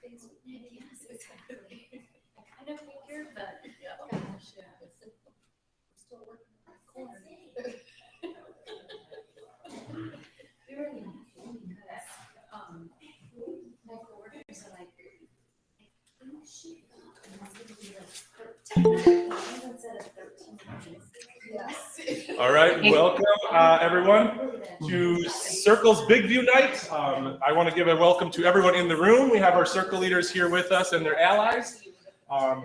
Yes, exactly. I kind of figured, but Yeah. gosh, yeah. Still working on that corner. We were really happy because, my coworkers are like, I think she thought it was gonna be like 13 lines instead of 13 lines. Yes. All right, welcome everyone to Circles Big View Night. I want to give a welcome to everyone in the room. We have our circle leaders here with us and their allies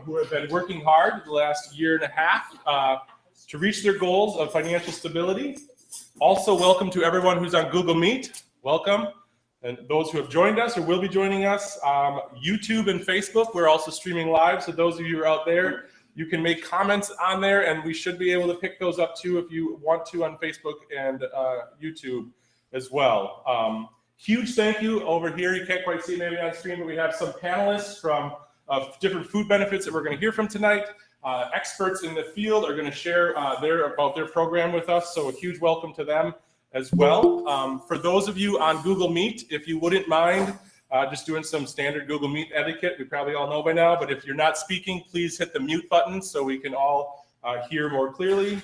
who have been working hard the last year and a half to reach their goals of financial stability. Also, welcome to everyone who's on Google Meet. Welcome. And those who have joined us or will be joining us, YouTube and Facebook, we're also streaming live. So those of you who are out there, you can make comments on there, and we should be able to pick those up too if you want to on Facebook and YouTube as well. Huge thank you over here. You can't quite see it maybe on screen, but we have some panelists from different food benefits that we're going to hear from tonight. Experts in the field are going to share about their program with us, so a huge welcome to them as well. For those of you on Google Meet, if you wouldn't mind just doing some standard Google Meet etiquette, we probably all know by now, but if you're not speaking, please hit the mute button so we can all hear more clearly.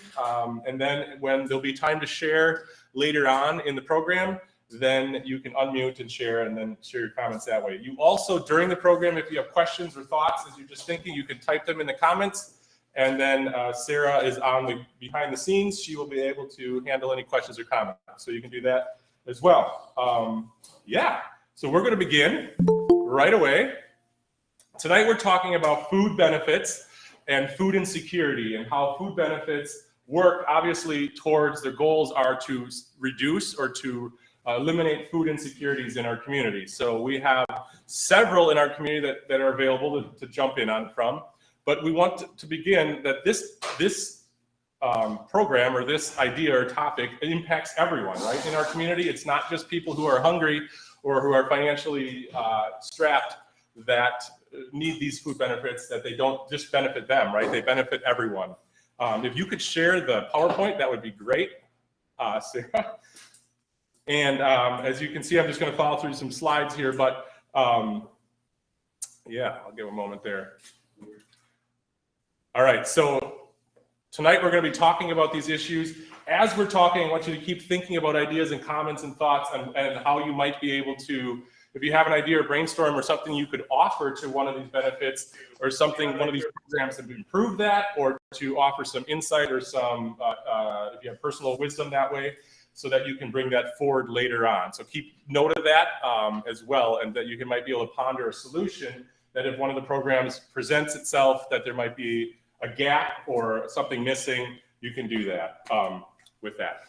And then when there'll be time to share later on in the program, then you can unmute and share your comments that way. You also, during the program, if you have questions or thoughts as you're just thinking, you can type them in the comments. And then Sarah is behind the scenes. She will be able to handle any questions or comments. So you can do that as well. So we're going to begin right away. Tonight we're talking about food benefits and food insecurity and how food benefits work, obviously, towards the goals are to reduce or to eliminate food insecurities in our community. So we have several in our community that are available to jump in on from. But we want to begin that this program or this idea or topic impacts everyone, right? In our community, it's not just people who are hungry or who are financially strapped that need these food benefits, that they don't just benefit them, right? They benefit everyone. If you could share the PowerPoint, that would be great, Sarah. And as you can see, I'm just going to follow through some slides here, but yeah, I'll give a moment there. All right, so tonight we're going to be talking about these issues. As we're talking, I want you to keep thinking about ideas and comments and thoughts and how you might be able to, if you have an idea or brainstorm or something you could offer to one of these benefits or something, one of these programs to improve that, or to offer some insight or some, if you have personal wisdom that way, so that you can bring that forward later on. So keep note of that as well, and that you might be able to ponder a solution that if one of the programs presents itself, that there might be a gap or something missing, you can do that with that.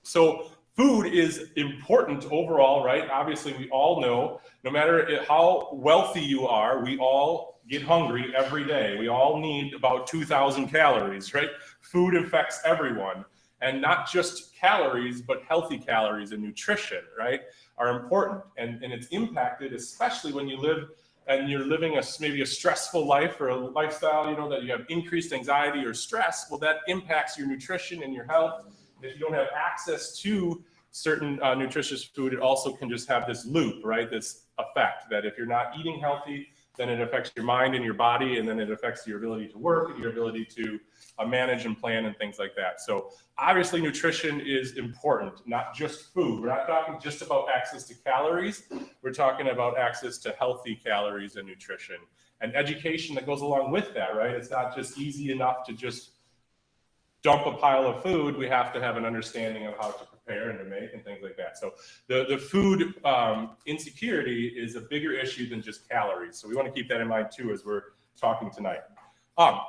So food is important overall, right? Obviously, we all know, no matter how wealthy you are, we all get hungry every day. We all need about 2,000 calories, right? Food affects everyone. And not just calories, but healthy calories and nutrition, right, are important. And it's impacted, especially when you live and you're living maybe a stressful life or a lifestyle, you know, that you have increased anxiety or stress. Well, that impacts your nutrition and your health. If you don't have access to certain nutritious food, it also can just have this loop, right? This effect that if you're not eating healthy, then it affects your mind and your body, and then it affects your ability to work and your ability to manage and plan and things like that. So obviously nutrition is important, not just food. We're not talking just about access to calories. We're talking about access to healthy calories and nutrition and education that goes along with that, right? It's not just easy enough to just dump a pile of food. We have to have an understanding of how to prepare and to make and things like that. So the food insecurity is a bigger issue than just calories. So we want to keep that in mind too as we're talking tonight.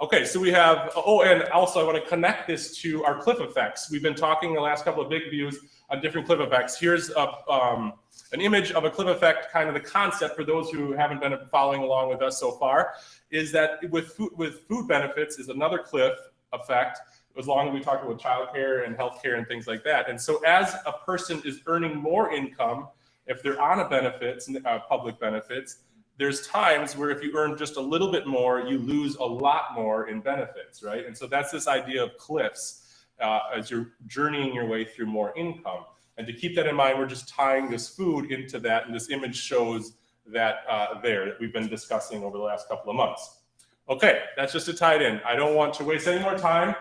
Okay, so we have, and also I want to connect this to our cliff effects. We've been talking the last couple of big views on different cliff effects. Here's an image of a cliff effect, kind of the concept for those who haven't been following along with us so far, is that with food benefits is another cliff effect, as long as we talked about childcare and healthcare and things like that. And so as a person is earning more income, if they're on a benefits, public benefits, there's times where if you earn just a little bit more, you lose a lot more in benefits, right? And so that's this idea of cliffs as you're journeying your way through more income. And to keep that in mind, we're just tying this food into that. And this image shows that that we've been discussing over the last couple of months. Okay, that's just to tie it in. I don't want to waste any more time.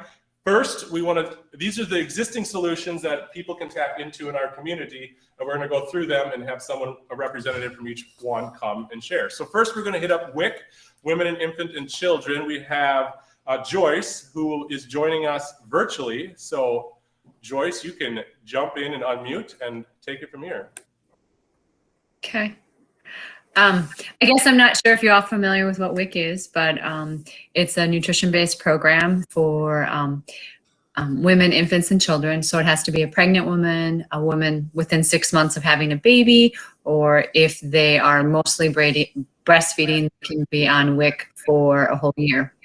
First, these are the existing solutions that people can tap into in our community, and we're gonna go through them and have a representative from each one come and share. So first, we're gonna hit up WIC, Women and Infant and Children. We have Joyce, who is joining us virtually. So Joyce, you can jump in and unmute and take it from here. Okay. I guess I'm not sure if you're all familiar with what WIC is, but it's a nutrition-based program for women, infants, and children. So it has to be a pregnant woman, a woman within 6 months of having a baby, or if they are mostly breastfeeding, can be on WIC for a whole year.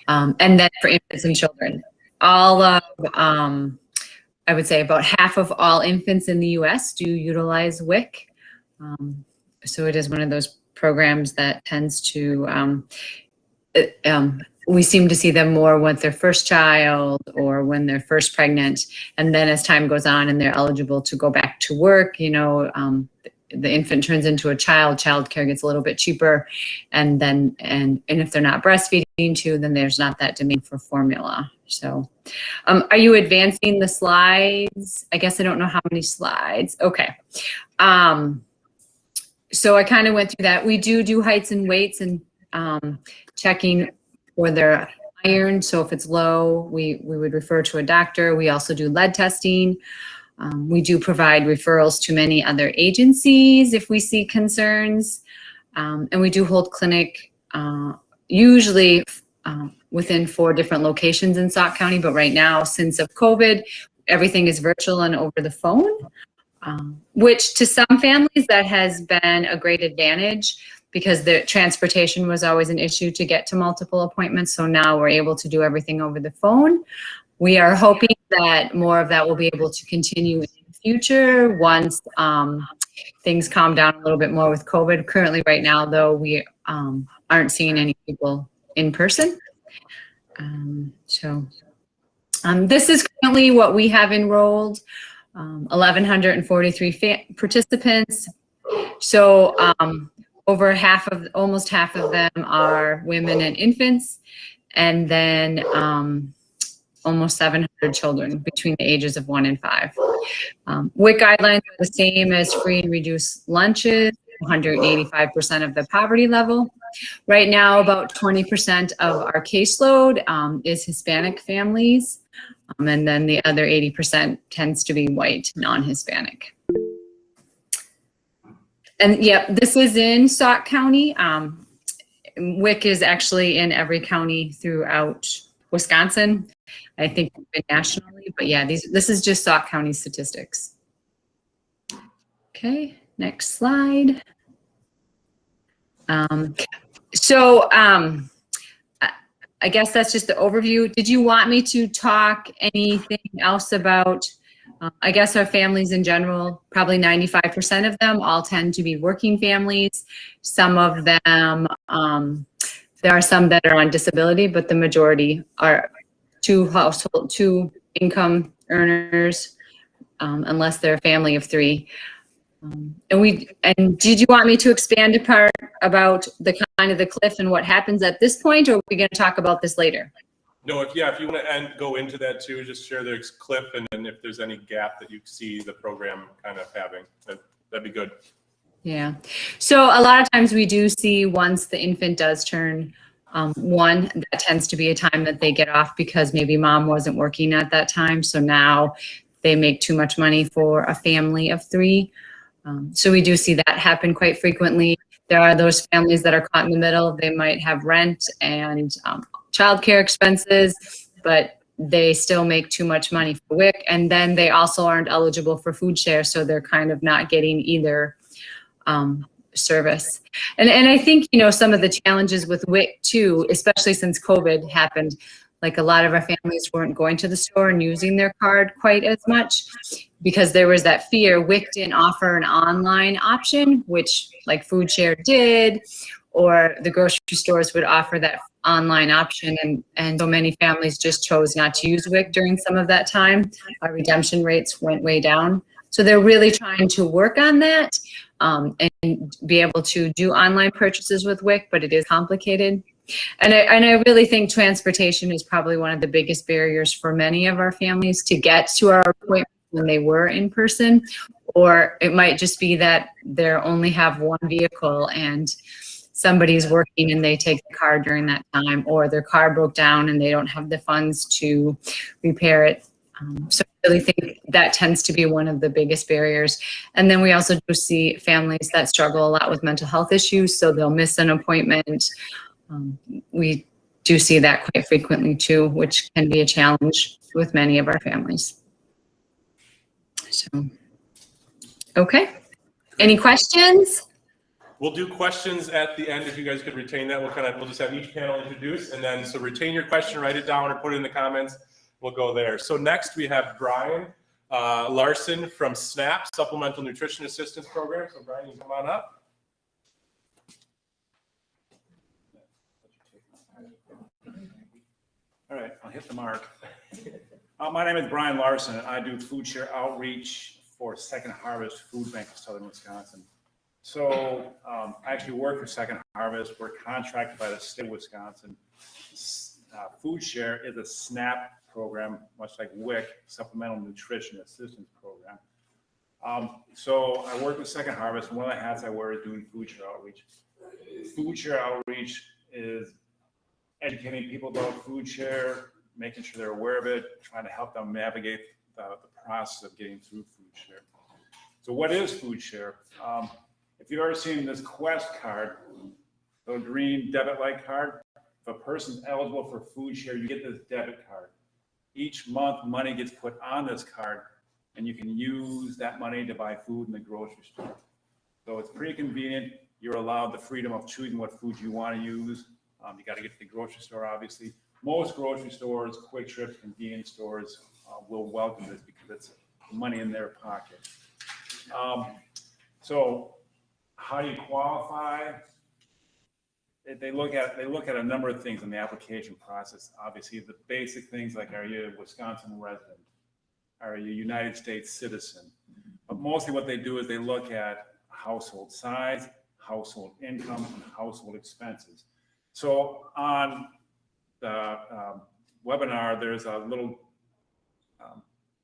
And then for infants and children, all of, I would say about half of all infants in the US do utilize WIC. So it is one of those programs that tends to, we seem to see them more with their first child or when they're first pregnant. And then as time goes on and they're eligible to go back to work, you know, the infant turns into a child, childcare gets a little bit cheaper. And then, and if they're not breastfeeding too, then there's not that demand for formula. So are you advancing the slides? I guess I don't know how many slides. Okay. So I kind of went through that. We do heights and weights and checking for their iron. So if it's low, we would refer to a doctor. We also do lead testing. We do provide referrals to many other agencies if we see concerns. And we do hold clinic usually within 4 different locations in Sauk County. But right now, since of COVID, everything is virtual and over the phone. Which to some families that has been a great advantage because the transportation was always an issue to get to multiple appointments. So now we're able to do everything over the phone. We are hoping that more of that will be able to continue in the future once things calm down a little bit more with COVID. Currently right now though, we aren't seeing any people in person. This is currently what we have enrolled. 1,143 participants. So over almost half of them are women and infants, and then almost 700 children between the ages of 1 and 5. WIC guidelines are the same as free and reduced lunches, 185% of the poverty level. Right now, about 20% of our caseload is Hispanic families. And then the other 80% tends to be white, non-Hispanic. And yeah, this is in Sauk County. WIC is actually in every county throughout Wisconsin. I think nationally, but yeah, this is just Sauk County statistics. Okay, next slide. I guess that's just the overview. Did you want me to talk anything else about, I guess our families in general, probably 95% of them all tend to be working families. Some of them, there are some that are on disability, but the majority are 2 income earners, unless they're a family of 3. And did you want me to expand apart about the kind of the cliff and what happens at this point, or are we going to talk about this later? No, if you want to go into that too, just share the clip, and then if there's any gap that you see the program kind of having, that'd be good. Yeah. So a lot of times we do see once the infant does turn 1, that tends to be a time that they get off because maybe mom wasn't working at that time. So now they make too much money for a family of 3. So we do see that happen quite frequently. There are those families that are caught in the middle. They might have rent and childcare expenses, but they still make too much money for WIC. And then they also aren't eligible for food share. So they're kind of not getting either service. And I think, you know, some of the challenges with WIC too, especially since COVID happened, like a lot of our families weren't going to the store and using their card quite as much because there was that fear. WIC didn't offer an online option, which like Food Share did, or the grocery stores would offer that online option. And so many families just chose not to use WIC during some of that time. Our redemption rates went way down. So they're really trying to work on that and be able to do online purchases with WIC, but it is complicated. And I really think transportation is probably one of the biggest barriers for many of our families to get to our appointments when they were in person, or it might just be that they only have one vehicle and somebody's working and they take the car during that time, or their car broke down and they don't have the funds to repair it. So I really think that tends to be one of the biggest barriers. And then we also do see families that struggle a lot with mental health issues, so they'll miss an appointment. We do see that quite frequently too, which can be a challenge with many of our families. So, okay. Any questions? We'll do questions at the end if you guys could retain that. We'll just have each panel introduce, and then so retain your question, write it down, or put it in the comments. We'll go there. So next we have Brian Larson from SNAP, Supplemental Nutrition Assistance Program. So Brian, you come on up. All right, I'll hit the mark. My name is Brian Larson, and I do food share outreach for Second Harvest Food Bank of Southern Wisconsin. So I actually work for Second Harvest. We're contracted by the state of Wisconsin. Food share is a SNAP program, much like WIC, Supplemental Nutrition Assistance Program. So I work with Second Harvest, and one of the hats I wear is doing food share outreach. Food share outreach is educating people about food share, making sure they're aware of it, trying to help them navigate the process of getting through food share. So what is food share? If you've ever seen this Quest card, the green debit-like card, if a person's eligible for food share, you get this debit card. Each month, money gets put on this card, and you can use that money to buy food in the grocery store. So it's pretty convenient. You're allowed the freedom of choosing what food you want to use. You got to get to the grocery store, obviously. Most grocery stores, Quick Trips, convenience stores will welcome this because it's money in their pocket. So how do you qualify? They look at a number of things in the application process. Obviously, the basic things like, are you a Wisconsin resident? Are you a United States citizen? But mostly what they do is they look at household size, household income, and household expenses. So on the webinar, there's a little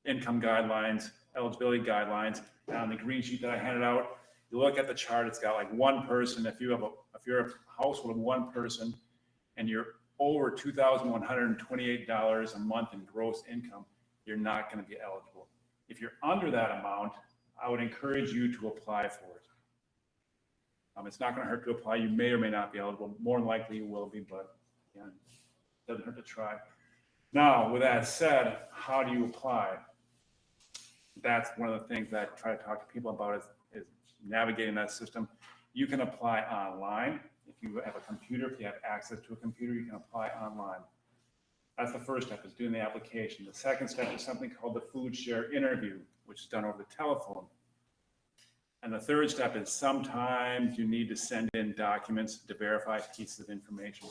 income guidelines, eligibility guidelines. And on the green sheet that I handed out, you look at the chart, it's got like one person. If you're a household of one person and you're over $2,128 a month in gross income, you're not going to be eligible. If you're under that amount, I would encourage you to apply for it. It's not going to hurt to apply. You may or may not be eligible. More than likely you will be, but yeah, it doesn't hurt to try. Now, with that said, how do you apply? That's one of the things that I try to talk to people about is navigating that system. You can apply online. If you have a computer, if you have access to a computer, you can apply online. That's the first step, is doing the application. The second step is something called the food share interview, which is done over the telephone. And the third step is sometimes you need to send in documents to verify pieces of information.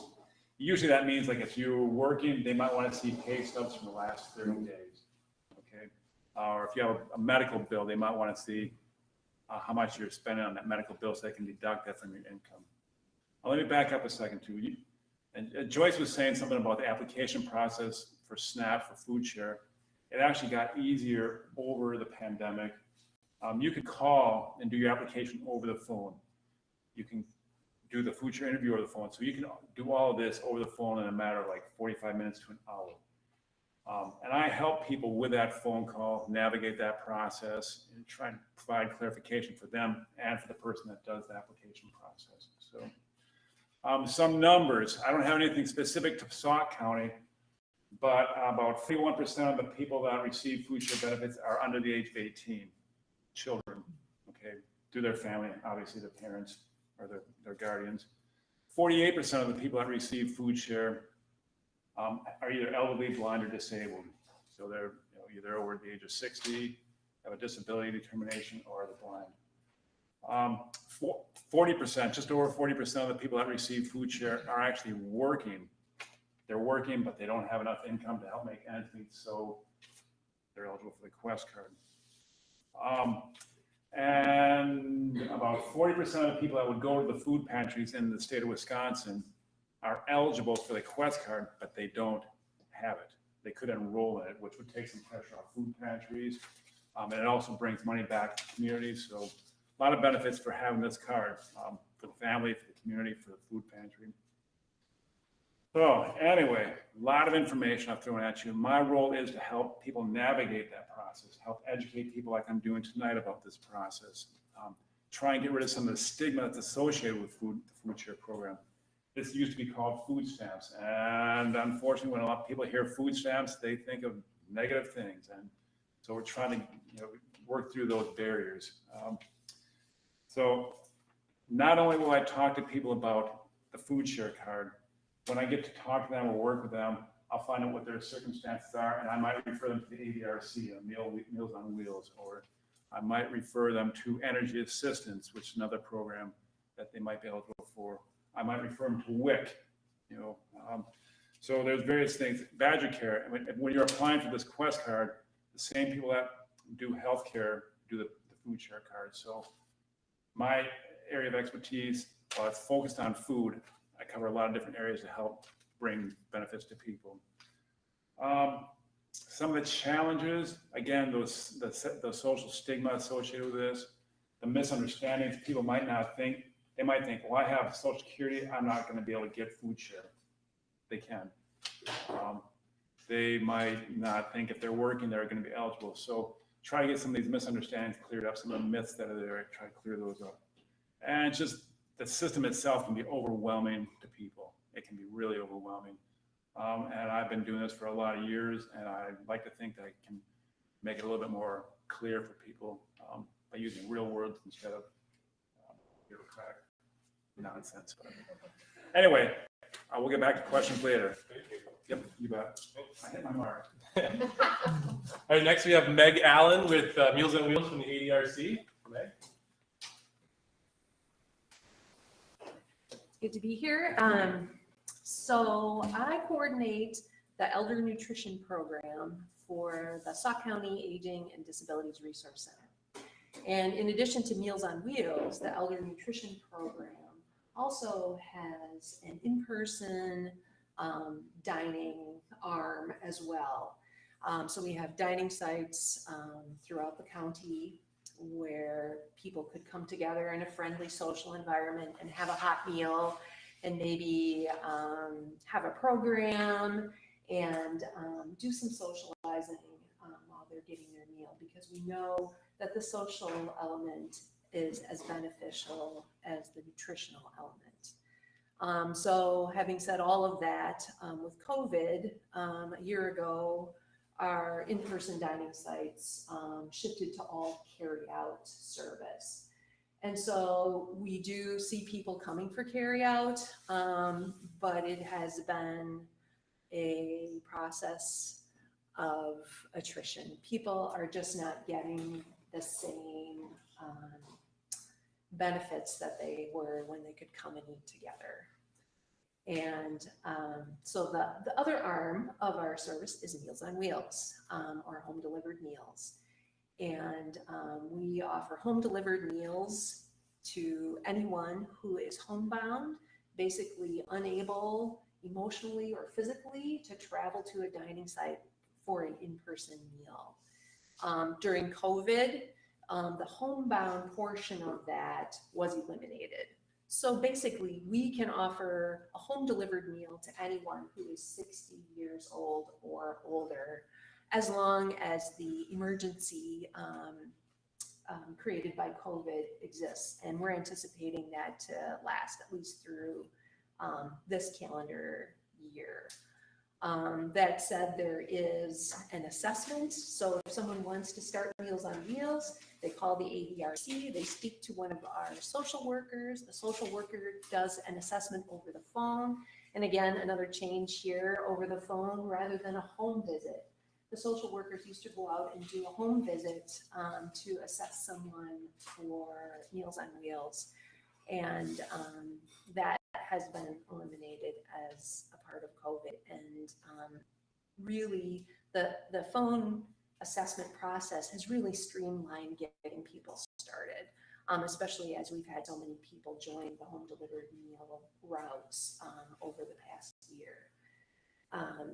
Usually that means, like, if you're working, they might want to see pay stubs from the last 30 days, okay? Or if you have a medical bill, they might want to see how much you're spending on that medical bill so they can deduct that from your income. Let me back up a second too. And Joyce was saying something about the application process for SNAP, for food share. It actually got easier over the pandemic. You could call and do your application over the phone. You can do the food share interview over the phone. So you can do all of this over the phone in a matter of like 45 minutes to an hour. And I help people with that phone call navigate that process and try and provide clarification for them and for the person that does the application process. So some numbers. I don't have anything specific to Sauk County, but about 41% of the people that receive food share benefits are under the age of 18. Children, okay, through their family, obviously their parents or their guardians. 48% of the people that receive food share are either elderly, blind, or disabled. So they're either over the age of 60, have a disability determination, or they're blind. 40%, just over 40% of the people that receive food share are actually working. They're working, but they don't have enough income to help make ends meet, so they're eligible for the Quest card. And about 40% of the people that would go to the food pantries in the state of Wisconsin are eligible for the Quest card, but they don't have it. They could enroll in it, which would take some pressure off food pantries. And it also brings money back to communities. So a lot of benefits for having this card, for the family, for the community, for the food pantry. So anyway, a lot of information I've thrown at you. My role is to help people navigate that process, help educate people like I'm doing tonight about this process, try and get rid of some of the stigma that's associated with the food share program. This used to be called food stamps, and unfortunately, when a lot of people hear food stamps, they think of negative things, and so we're trying to work through those barriers. So not only will I talk to people about the food share card, when I get to talk to them or work with them, I'll find out what their circumstances are, and I might refer them to the ADRC, Meals on Wheels, or I might refer them to Energy Assistance, which is another program that they might be eligible for. I might refer them to WIC, so there's various things. Badger Care, when you're applying for this Quest card, the same people that do healthcare do the food share card. So my area of expertise, while it's focused on food, I cover a lot of different areas to help bring benefits to people. Some of the challenges, again, the social stigma associated with this, the misunderstandings. People might not think, they might think, well, I have Social Security, I'm not going to be able to get food share. They can. They might not think if they're working, they're going to be eligible. So try to get some of these misunderstandings cleared up, some of the myths that are there, try to clear those up. And it's just, the system itself can be overwhelming to people. It can be really overwhelming. And I've been doing this for a lot of years, and I like to think that I can make it a little bit more clear for people by using real words instead of bureaucratic nonsense. But anyway, we'll get back to questions later. Yep, you bet. I hit my mark. All right, next we have Meg Allen with Meals on Wheels from the ADRC. Meg? Good to be here. So I coordinate the Elder Nutrition Program for the Sauk County Aging and Disabilities Resource Center. And in addition to Meals on Wheels, the Elder Nutrition Program also has an in-person dining arm as well. So we have dining sites throughout the county where people could come together in a friendly social environment and have a hot meal and maybe have a program and do some socializing while they're getting their meal, because we know that the social element is as beneficial as the nutritional element. So having said all of that, with COVID, a year ago, our in-person dining sites shifted to all carry-out service. And so we do see people coming for carry-out, but it has been a process of attrition. People are just not getting the same benefits that they were when they could come and eat together. And so the other arm of our service is Meals on Wheels, or home delivered meals. And we offer home delivered meals to anyone who is homebound, basically unable emotionally or physically to travel to a dining site for an in-person meal. During COVID, the homebound portion of that was eliminated. So basically, we can offer a home delivered meal to anyone who is 60 years old or older, as long as the emergency created by COVID exists. And we're anticipating that to last at least through this calendar year. That said, there is an assessment. So if someone wants to start Meals on Wheels, they call the ADRC, they speak to one of our social workers. The social worker does an assessment over the phone. And again, another change here, over the phone rather than a home visit. The social workers used to go out and do a home visit to assess someone for Meals on Wheels. And that has been eliminated as a part of COVID. And really, the phone assessment process has really streamlined getting people started, especially as we've had so many people join the home delivered meal routes over the past year.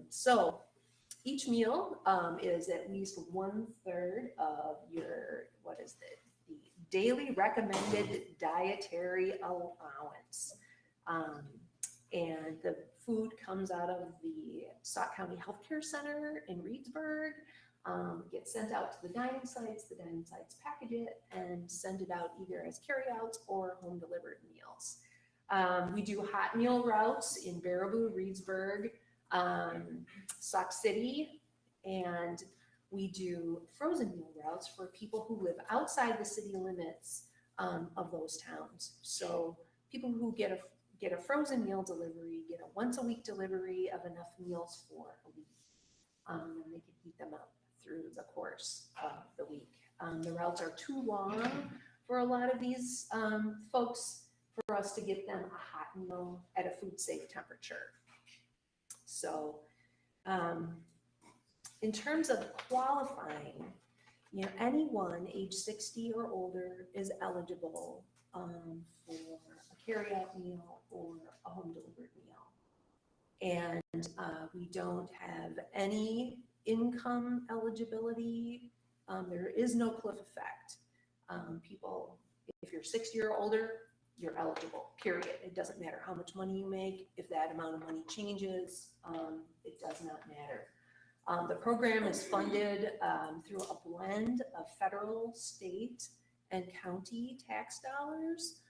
So each meal is at least 1/3 of your, the daily recommended dietary allowance. And the food comes out of the Sauk County Healthcare Center in Reedsburg, gets sent out to the dining sites package it and send it out either as carryouts or home delivered meals. We do hot meal routes in Baraboo, Reedsburg, Sauk City, and we do frozen meal routes for people who live outside the city limits of those towns. So people who get a frozen meal delivery get a once a week delivery of enough meals for a week, and they can heat them up through the course of the week. The routes are too long for a lot of these folks for us to get them a hot meal at a food safe temperature. So in terms of qualifying, anyone age 60 or older is eligible for a carryout meal or a home delivered meal. And we don't have any income eligibility. There is no cliff effect. People, if you're 60 or older, you're eligible, period. It doesn't matter how much money you make. If that amount of money changes, it does not matter. The program is funded through a blend of federal, state, and county tax dollars.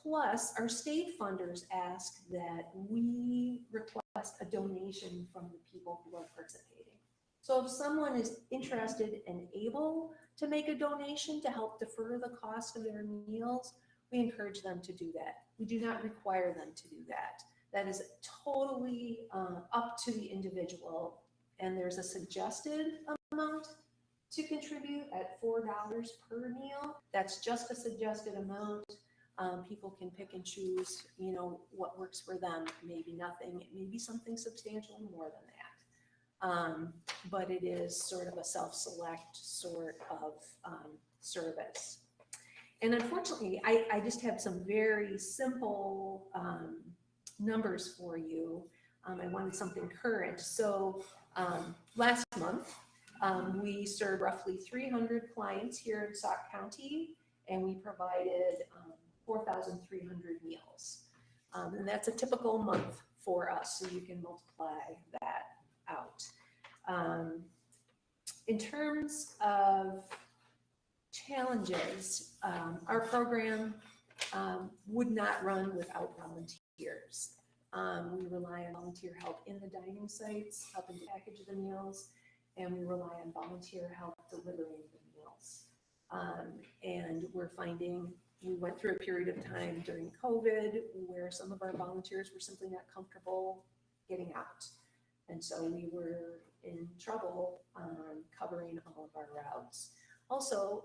Plus, our state funders ask that we request a donation from the people who are participating. So if someone is interested and able to make a donation to help defer the cost of their meals, we encourage them to do that. We do not require them to do that. That is totally up to the individual. And there's a suggested amount to contribute at $4 per meal. That's just a suggested amount. People can pick and choose, what works for them. Maybe nothing, it may be something substantially more than that. But it is sort of a self-select sort of service. And unfortunately, I just have some very simple numbers for you. I wanted something current. So last month, we served roughly 300 clients here in Sauk County, and we provided 4,300 meals. And that's a typical month for us, so you can multiply that out. In terms of challenges, our program would not run without volunteers. We rely on volunteer help in the dining sites, helping package the meals, and we rely on volunteer help delivering the meals. And we're finding we went through a period of time during COVID where some of our volunteers were simply not comfortable getting out. And so we were in trouble covering all of our routes. Also,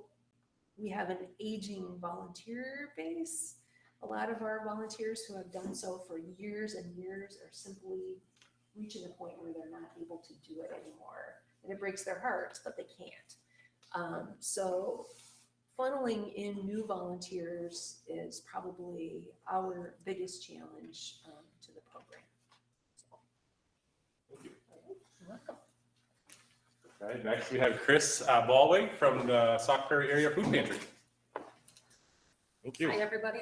we have an aging volunteer base. A lot of our volunteers who have done so for years and years are simply reaching a point where they're not able to do it anymore. And it breaks their hearts, but they can't. So funneling in new volunteers is probably our biggest challenge to the program. So. Thank you. You're welcome. Okay, next we have Chris Baldwin from the Sauk Prairie Area Food Pantry. Thank you. Hi, everybody.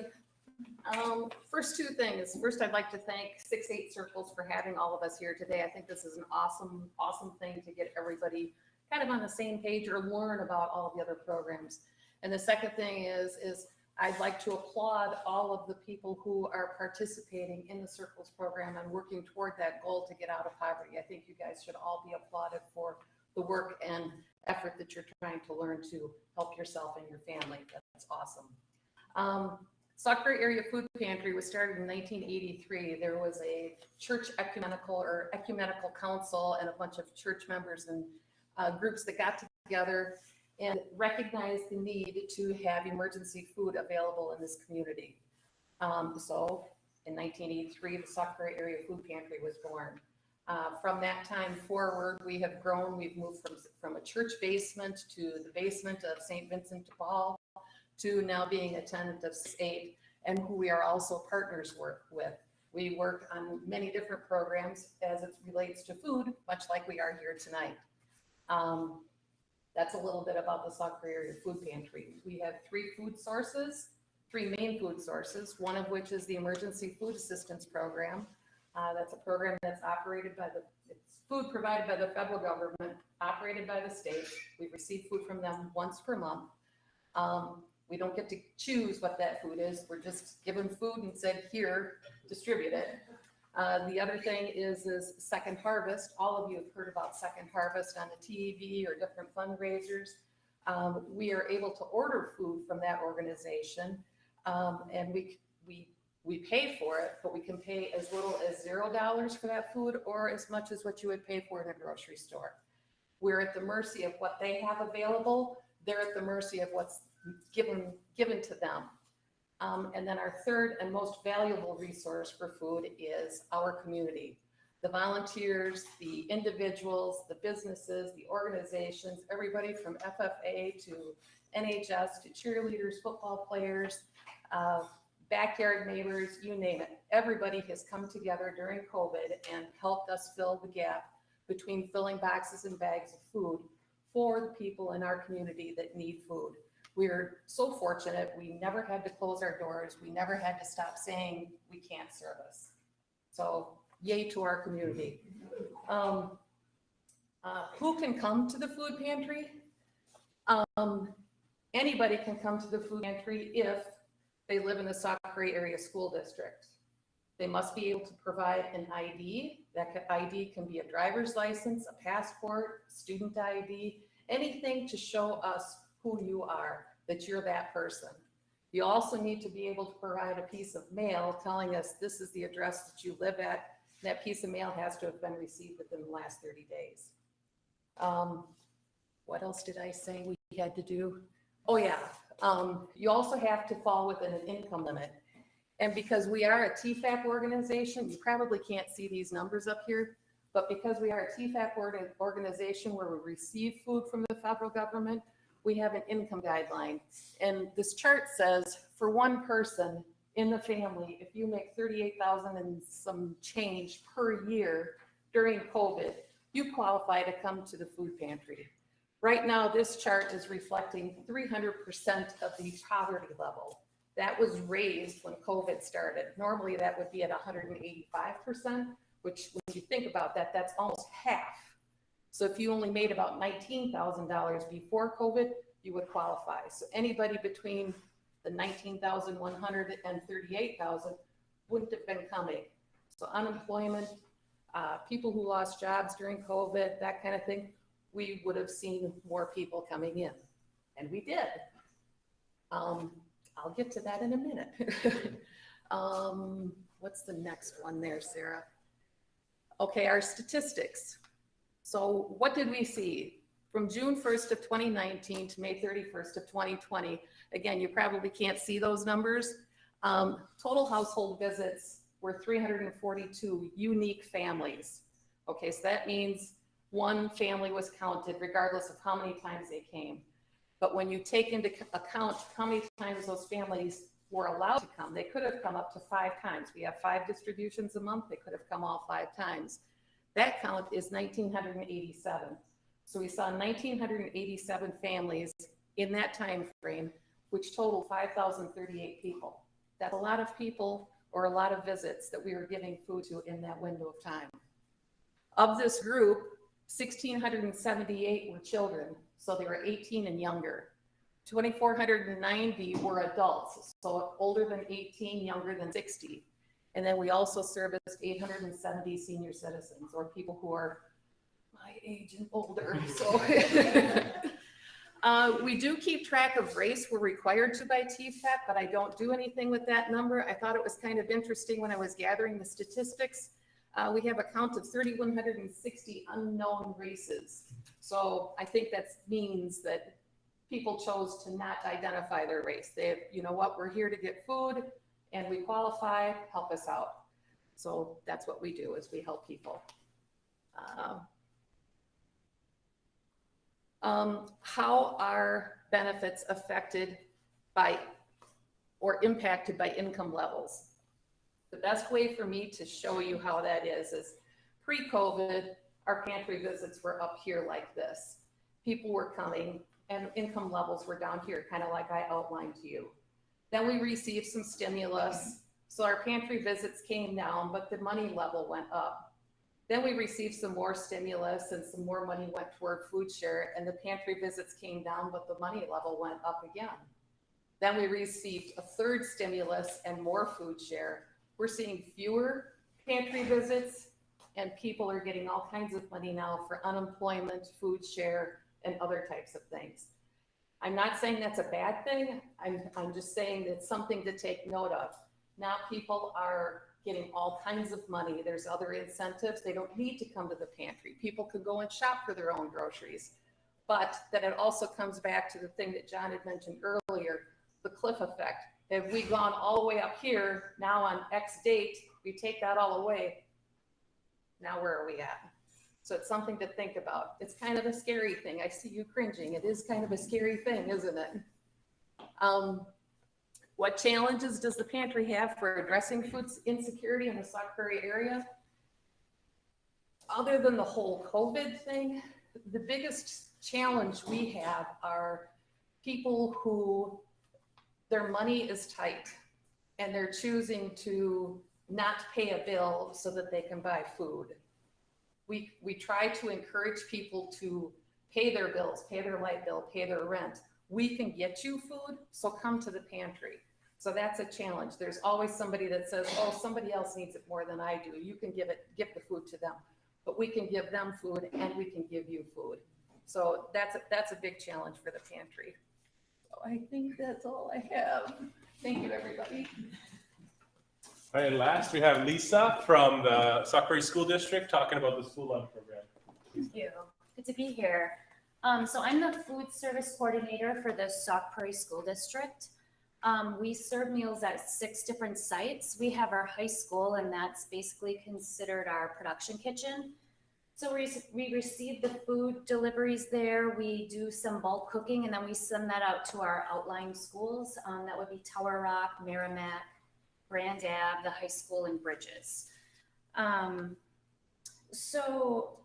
First two things. First, I'd like to thank 8's Circles for having all of us here today. I think this is an awesome, awesome thing to get everybody kind of on the same page or learn about all of the other programs. And the second thing is I'd like to applaud all of the people who are participating in the Circles program and working toward that goal to get out of poverty. I think you guys should all be applauded for the work and effort that you're trying to learn to help yourself and your family. That's awesome. Sauk Prairie Area Food Pantry was started in 1983. There was a church ecumenical council and a bunch of church members and groups that got together and recognized the need to have emergency food available in this community. So in 1983, the Sauk Prairie Area Food Pantry was born. From that time forward, we have grown. We've moved from a church basement to the basement of St. Vincent de Paul to now being a tenant of 8's, and who we are also partners with. We work on many different programs as it relates to food, much like we are here tonight. That's a little bit about the Sauk Prairie Food Pantry. We have three main food sources, one of which is the Emergency Food Assistance Program. That's a program that's operated by it's food provided by the federal government, operated by the state. We receive food from them once per month. We don't get to choose what that food is. We're just given food and said, here, distribute it. The other thing is Second Harvest. All of you have heard about Second Harvest on the TV or different fundraisers. We are able to order food from that organization, and we pay for it, but we can pay as little as $0 for that food or as much as what you would pay for in a grocery store. We're at the mercy of what they have available. They're at the mercy of what's given to them. And then our third and most valuable resource for food is our community. The volunteers, the individuals, the businesses, the organizations, everybody from FFA to NHS to cheerleaders, football players, backyard neighbors, you name it. Everybody has come together during COVID and helped us fill the gap between filling boxes and bags of food for the people in our community that need food. We're so fortunate. We never had to close our doors. We never had to stop saying we can't service. So yay to our community. Who can come to the food pantry? Anybody can come to the food pantry if they live in the Sauk Prairie Area School District. They must be able to provide an ID. That ID can be a driver's license, a passport, student ID, anything to show us who you are, that you're that person. You also need to be able to provide a piece of mail telling us this is the address that you live at. That piece of mail has to have been received within the last 30 days. What else did I say we had to do? Oh yeah, you also have to fall within an income limit. And because we are a TFAP organization, you probably can't see these numbers up here, but because we are a TFAP organization where we receive food from the federal government, we have an income guideline. And this chart says for one person in the family, if you make $38,000 and some change per year during COVID, you qualify to come to the food pantry. Right now, this chart is reflecting 300% of the poverty level. That was raised when COVID started. Normally that would be at 185%, which when you think about that, that's almost half. So if you only made about $19,000 before COVID, you would qualify. So anybody between the 19,100 and 38,000 wouldn't have been coming. So unemployment, people who lost jobs during COVID, that kind of thing, we would have seen more people coming in, and we did. I'll get to that in a minute. What's the next one there, Sarah? Okay, our statistics. So what did we see? From June 1st of 2019 to May 31st of 2020, again, you probably can't see those numbers. Total household visits were 342 unique families. Okay, so that means one family was counted regardless of how many times they came. But when you take into account how many times those families were allowed to come, they could have come up to 5 times. We have 5 distributions a month. They could have come all 5 times. That count is 1,987. So we saw 1,987 families in that time frame, which totaled 5,038 people. That's a lot of people or a lot of visits that we were giving food to in that window of time. Of this group, 1,678 were children, so they were 18 and younger. 2,490 were adults, so older than 18, younger than 60. And then we also serviced 870 senior citizens, or people who are my age and older. So we do keep track of race. We're required to by TFAP, but I don't do anything with that number. I thought it was kind of interesting when I was gathering the statistics. We have a count of 3,160 unknown races. So I think that means that people chose to not identify their race. They, you know what, we're here to get food and we qualify, help us out. So that's what we do, is we help people. How are benefits affected by or impacted by income levels? The best way for me to show you how that is pre-COVID, our pantry visits were up here like this. People were coming and income levels were down here, kind of like I outlined to you. Then we received some stimulus. So our pantry visits came down, but the money level went up. Then we received some more stimulus and some more money went toward food share, and the pantry visits came down, but the money level went up again. Then we received a third stimulus and more food share. We're seeing fewer pantry visits, and people are getting all kinds of money now for unemployment, food share, and other types of things. I'm not saying that's a bad thing. I'm just saying it's something to take note of. Now people are getting all kinds of money. There's other incentives. They don't need to come to the pantry. People could go and shop for their own groceries. But then it also comes back to the thing that John had mentioned earlier, the cliff effect. Have we gone all the way up here, now on X date, we take that all away, now where are we at? So it's something to think about. It's kind of a scary thing. I see you cringing. It is kind of a scary thing, isn't it? What challenges does the pantry have for addressing food insecurity in the Sauk Prairie area? Other than the whole COVID thing, the biggest challenge we have are people who their money is tight and they're choosing to not pay a bill so that they can buy food. We try to encourage people to pay their bills, pay their light bill, pay their rent. We can get you food, so come to the pantry. So that's a challenge. There's always somebody that says, oh, somebody else needs it more than I do. You can give the food to them, but we can give them food and we can give you food. So that's a big challenge for the pantry. So I think that's all I have. Thank you, everybody. All right, and last we have Lisa from the Sauk Prairie School District talking about the school lunch program. Thank you. Good to be here. So I'm the food service coordinator for the Sauk Prairie School District. We serve meals at 6 different sites. We have our high school, and that's basically considered our production kitchen. So we receive the food deliveries there. We do some bulk cooking, and then we send that out to our outlying schools. That would be Tower Rock, Merrimack, Grand Ave, the high school, and Bridges. So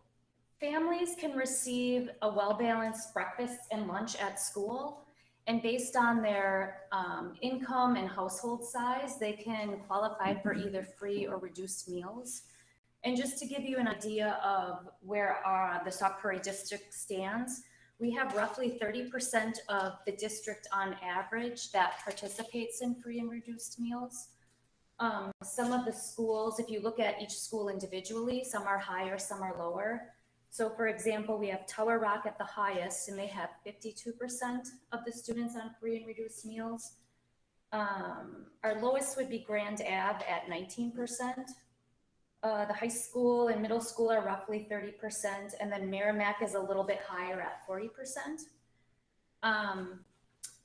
families can receive a well-balanced breakfast and lunch at school. And based on their income and household size, they can qualify for either free or reduced meals. And just to give you an idea of where the Sauk Prairie district stands, we have roughly 30% of the district on average that participates in free and reduced meals. Some of the schools, if you look at each school individually, some are higher, some are lower. So for example, we have Tower Rock at the highest, and they have 52% of the students on free and reduced meals. Our lowest would be Grand Ave at 19%. The high school and middle school are roughly 30%, and then Merrimack is a little bit higher at 40%.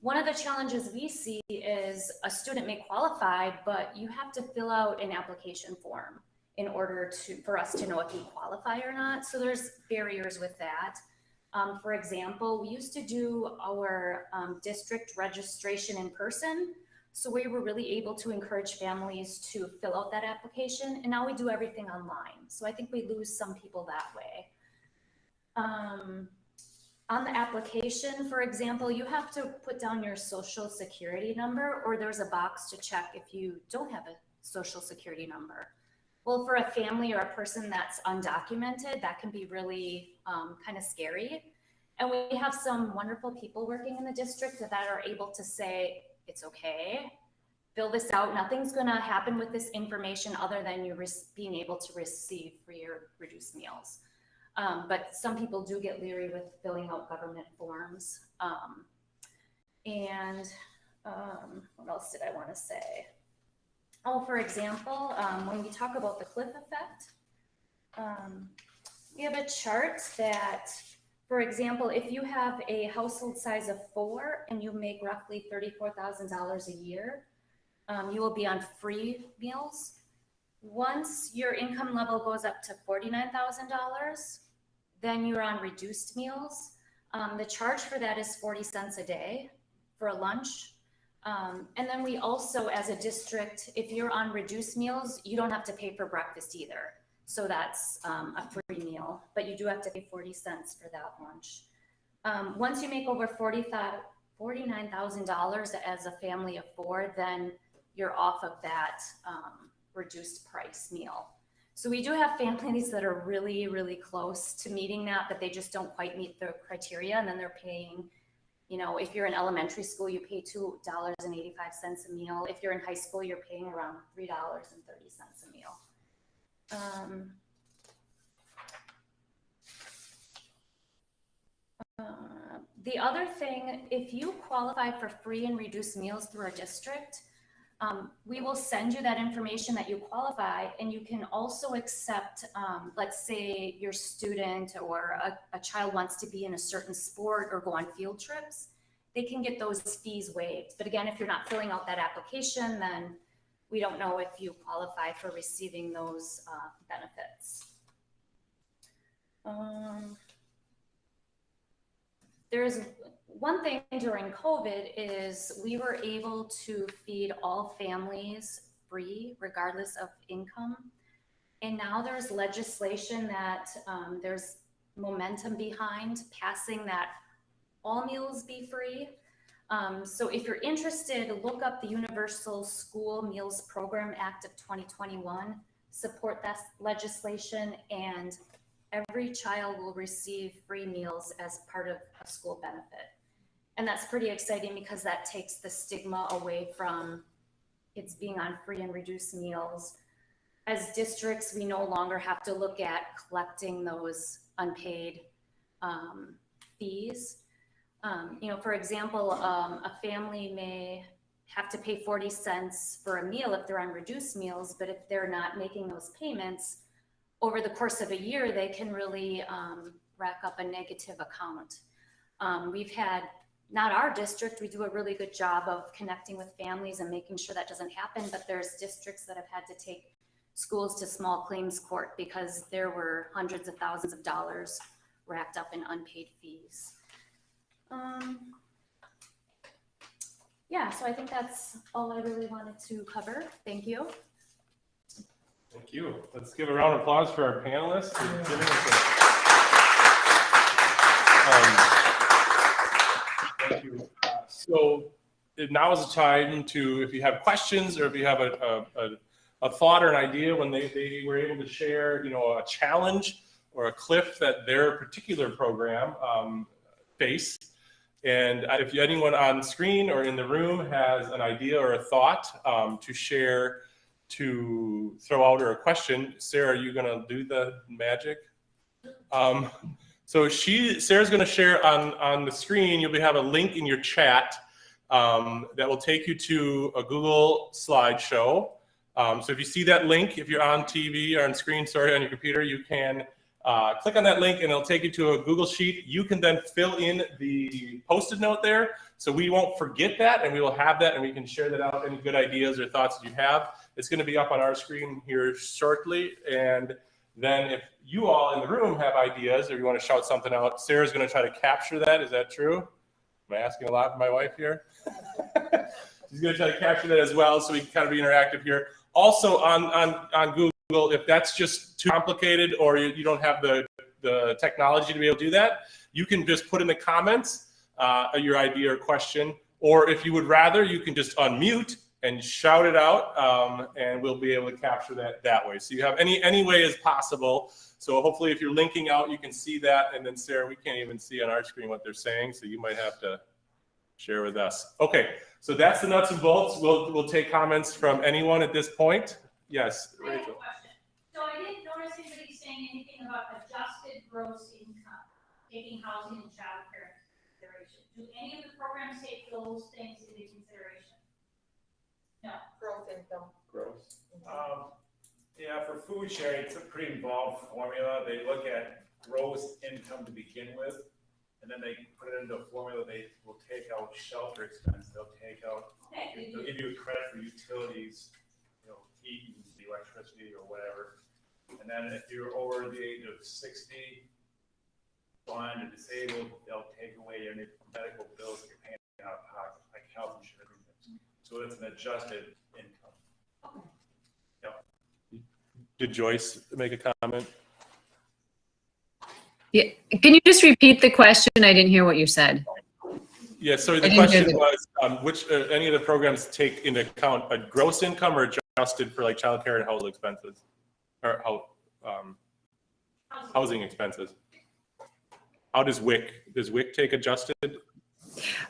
One of the challenges we see is a student may qualify, but you have to fill out an application form in order for us to know if you qualify or not. So there's barriers with that. For example, we used to do our district registration in person. So we were really able to encourage families to fill out that application, and now we do everything online. So I think we lose some people that way. On the application, for example, you have to put down your social security number, or there's a box to check if you don't have a social security number. Well, for a family or a person that's undocumented, that can be really kind of scary. And we have some wonderful people working in the district that are able to say, it's okay, fill this out. Nothing's gonna happen with this information other than you being able to receive free or reduced meals. But some people do get leery with filling out government forms. What else did I wanna say? Oh, for example, when we talk about the cliff effect, we have a chart that, for example, if you have a household size of 4 and you make roughly $34,000 a year, you will be on free meals. Once your income level goes up to $49,000, then you're on reduced meals. The charge for that is 40 cents a day for a lunch. And then we also, as a district, if you're on reduced meals, you don't have to pay for breakfast either. So that's a free meal, but you do have to pay 40 cents for that lunch. Once you make over $49,000 as a family of 4, then you're off of that reduced price meal. So we do have families that are really, really close to meeting that, but they just don't quite meet the criteria. And then they're paying, you know, if you're in elementary school, you pay $2.85 a meal. If you're in high school, you're paying around $3.30 a meal. The other thing, if you qualify for free and reduced meals through our district, we will send you that information that you qualify, and you can also accept, let's say your student or a child wants to be in a certain sport or go on field trips, they can get those fees waived. But again, if you're not filling out that application, then we don't know if you qualify for receiving those benefits. There's one thing during COVID is we were able to feed all families free regardless of income. And now there's legislation that there's momentum behind passing that all meals be free. So if you're interested, look up the Universal School Meals Program Act of 2021, support that legislation, and every child will receive free meals as part of a school benefit. And that's pretty exciting because that takes the stigma away from kids being on free and reduced meals. As districts, we no longer have to look at collecting those unpaid fees. You know, for example, a family may have to pay 40 cents for a meal if they're on reduced meals, but if they're not making those payments, over the course of a year, they can really rack up a negative account. We've had, not our district, we do a really good job of connecting with families and making sure that doesn't happen, but there's districts that have had to take schools to small claims court because there were hundreds of thousands of dollars racked up in unpaid fees. Yeah, so I think that's all I really wanted to cover. Thank you. Thank you. Let's give a round of applause for our panelists. Thank you. So now is the time to, if you have questions or if you have a thought or an idea when they were able to share, you know, a challenge or a cliff that their particular program faced. And if anyone on screen or in the room has an idea or a thought to share, to throw out, or a question, Sarah, are you going to do the magic? So Sarah's going to share on the screen. You'll have a link in your chat that will take you to a Google slideshow. So if you see that link, if you're on TV or on screen, sorry, on your computer, you can click on that link and it'll take you to a Google Sheet. You can then fill in the Post-it note there, so we won't forget that, and we will have that, and we can share that out, any good ideas or thoughts that you have. It's going to be up on our screen here shortly, and then if you all in the room have ideas or you want to shout something out, Sarah's going to try to capture that. Is that true? Am I asking a lot of my wife here? She's going to try to capture that as well, so we can kind of be interactive here. Also on Google, if that's just too complicated or you don't have the technology to be able to do that, you can just put in the comments your idea or question, or if you would rather, you can just unmute and shout it out, and we'll be able to capture that way. So you have any way is possible. So hopefully if you're linking out, you can see that. And then Sarah, we can't even see on our screen what they're saying, so you might have to share with us. Okay, so that's the nuts and bolts. We'll take comments from anyone at this point. Yes, I have a Rachel. question. So I didn't notice anybody saying anything about adjusted gross income, taking housing and child care into consideration. Do any of the programs take those things into consideration? No. Growth income. Gross. Yeah, for food sharing, it's a pretty involved formula. They look at gross income to begin with, and then they put it into a formula. They will take out shelter expense. They'll take out, Okay. they'll give you a credit for utilities, you know, heat and electricity or whatever. And then if you're over the age of 60, blind or disabled, they'll take away any medical bills that you're paying out of pocket, like health insurance. So it's an adjusted income. Yep. Did Joyce make a comment? Yeah, can you just repeat the question? I didn't hear what you said. Yeah, sorry, I the didn't hear question was, which, any of the programs take into account a gross income or adjusted for like childcare and household expenses? Or housing expenses? How does WIC take adjusted?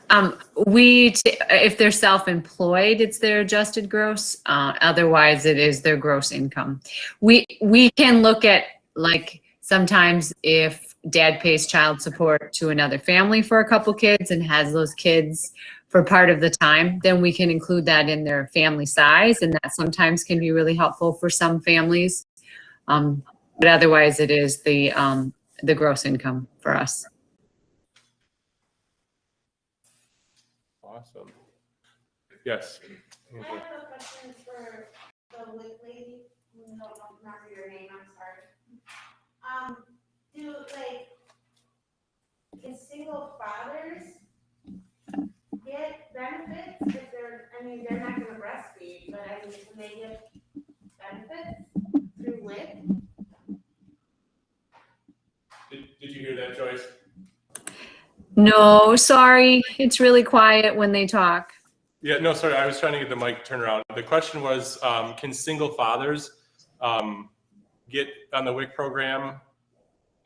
If they're self-employed, it's their adjusted gross. Otherwise, it is their gross income. We can look at, like, sometimes if dad pays child support to another family for a couple kids and has those kids for part of the time, then we can include that in their family size, and that sometimes can be really helpful for some families. But otherwise, it is the gross income for us. Awesome. Yes. I have a question for the WIC lady. No, don't remember your name, I'm sorry. Can single fathers get benefits if they're not gonna breastfeed, but can they get benefits through WIC? Did you hear that, Joyce? No, sorry. It's really quiet when they talk. Yeah, no, sorry, I was trying to get the mic turned around. The question was, can single fathers get on the WIC program?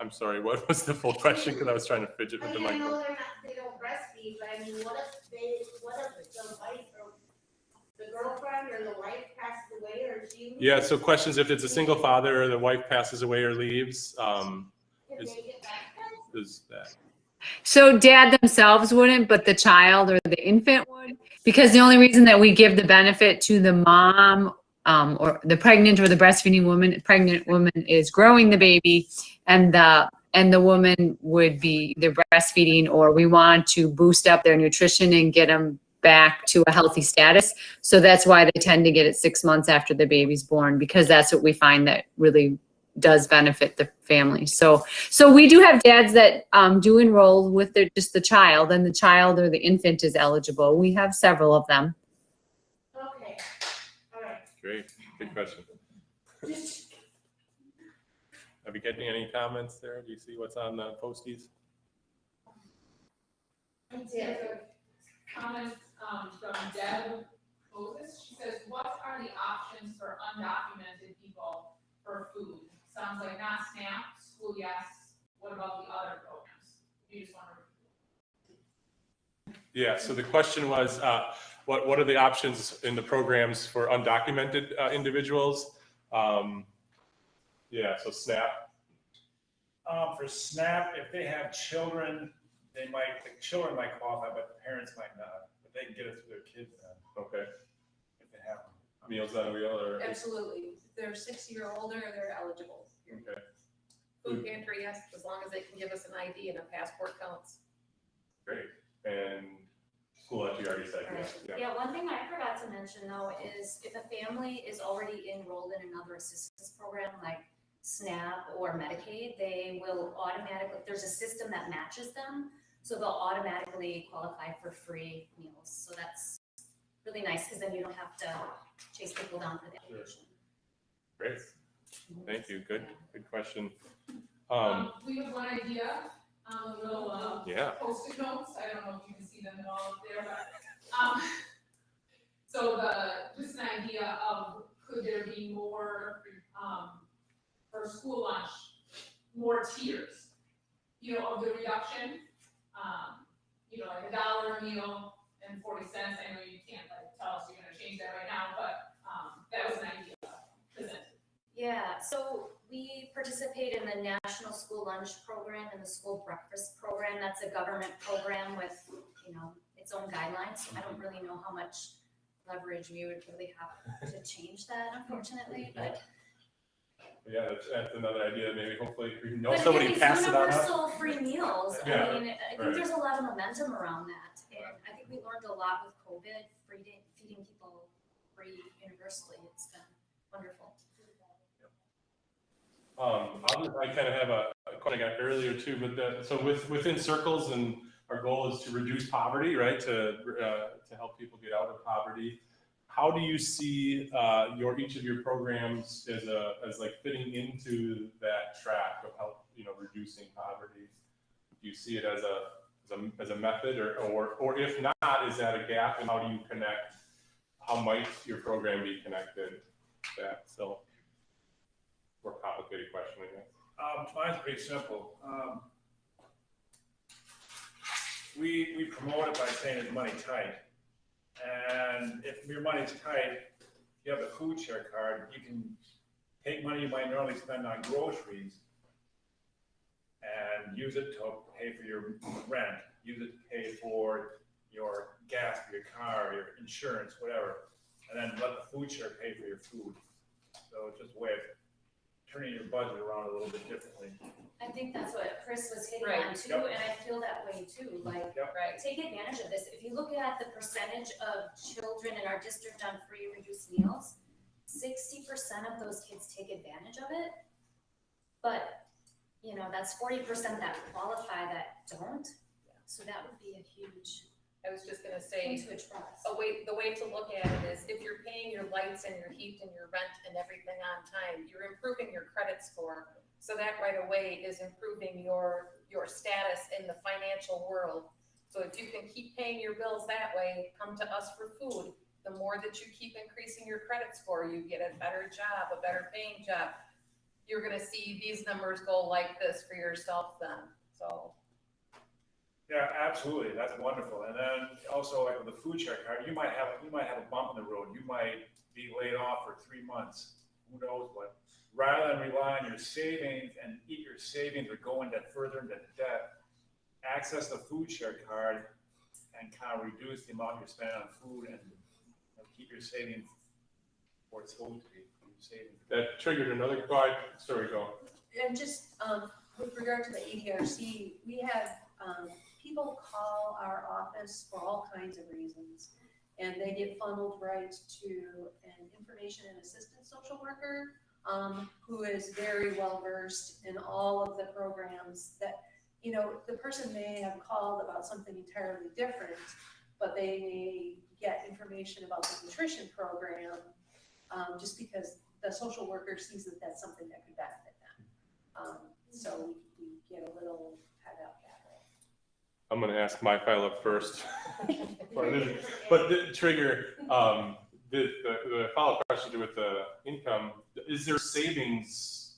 I'm sorry, what was the full question? Because I was trying to fidget with the mic. I know they don't breastfeed, but what if the wife or the girlfriend or the wife passes away or she? Yeah, so questions if it's a single father or the wife passes away or leaves, Can they get benefits? is that? So dad themselves wouldn't, but the child or the infant would, because the only reason that we give the benefit to the mom or the pregnant or the breastfeeding woman, pregnant woman is growing the baby, and the woman would be the breastfeeding, or we want to boost up their nutrition and get them back to a healthy status. So that's why they tend to get it 6 months after the baby's born, because that's what we find that really does benefit the family. So we do have dads that do enroll with just the child, and the child or the infant is eligible. We have several of them. Okay, all right. Great, good question. Are we getting any comments there? Do you see what's on the posties? Comments from Deb Moses. She says, what are the options for undocumented people for food? Sounds like not SNAP, school yes. What about the other programs? You just want to. Yeah, so the question was, what are the options in the programs for undocumented individuals? Yeah, so SNAP. For SNAP, if they have children, the children might qualify, but the parents might not. But they can get it through their kids then, Okay. if they have them. Meals on Wheels or? Absolutely. If they're 60 or older, they're eligible. Okay. Food pantry, yes, as long as they can give us an ID and a passport counts. Great. And school, as you already said, yes. Yeah. Yeah, one thing I forgot to mention though is if a family is already enrolled in another assistance program like SNAP or Medicaid, they will automatically, there's a system that matches them, so they'll automatically qualify for free meals. So that's really nice, because then you don't have to chase people down for the application. Great. Thank you. Good question. We have one idea, little Yeah. Post-it notes. I don't know if you can see them at all up there, but so just an idea of could there be more for school lunch, more tiers, of the reduction, like $1 a meal and 40 cents. I know you can't tell us you're going to change that right now, but that was an idea presented. Yeah, so we participate in the National School Lunch Program and the School Breakfast Program. That's a government program with, its own guidelines. So I don't really know how much leverage we would really have to change that, unfortunately, but. Yeah, that's another idea. Maybe hopefully we can know But somebody again, pass it on us. universal free meals. Yeah, I mean, I think right. there's a lot of momentum around that. And I think we learned a lot with COVID, feeding people free universally. It's been Wonderful. I kind of have a question I got earlier too, but so within Circles, and our goal is to reduce poverty, right? To help people get out of poverty. How do you see each of your programs as like fitting into that track of help, reducing poverty? Do you see it as a method, or if not, is that a gap, and how do you connect? How might your program be connected to that? So, more complicated question, I guess. Mine's pretty simple. We promote it by saying it's money tight. And if your money's tight, you have a food share card, you can take money you might normally spend on groceries and use it to pay for your rent, use it to pay for your gas for your car, your insurance, whatever, and then let the food share pay for your food. So it's just a way of turning your budget around a little bit differently. I think that's what Chris was hitting Right. on too, Yep. and I feel that way too, like, Yep. Right. take advantage of this. If you look at the percentage of children in our district on free reduced meals, 60% of those kids take advantage of it. But, that's 40% that qualify that don't. So that would be a huge I was just gonna thing say, to address. the way to look at it is if you're paying your lights and your heat and your rent and everything on time, you're improving your credit score. So that right away is improving your status in the financial world. So if you can keep paying your bills that way, come to us for food. The more that you keep increasing your credit score, you get a better job, a better paying job. You're gonna see these numbers go like this for yourself then, so. Yeah, absolutely. That's wonderful. And then also like with the food share card, you might have a bump in the road. You might be laid off for 3 months. Who knows what? Rather than rely on your savings and eat your savings or go into further into debt, access the food share card and kind of reduce the amount you're spending on food and keep your savings where it's supposed to be. Savings. That triggered another quite story. Go. And just with regard to the ADRC, we have people call our office for all kinds of reasons. And they get funneled right to an information and assistance social worker who is very well versed in all of the programs that, the person may have called about something entirely different, but they may get information about the nutrition program just because the social worker sees that that's something that could benefit them. So we get a little head up that way. I'm going to ask my file up first. But the trigger, the follow-up question with the income, is there savings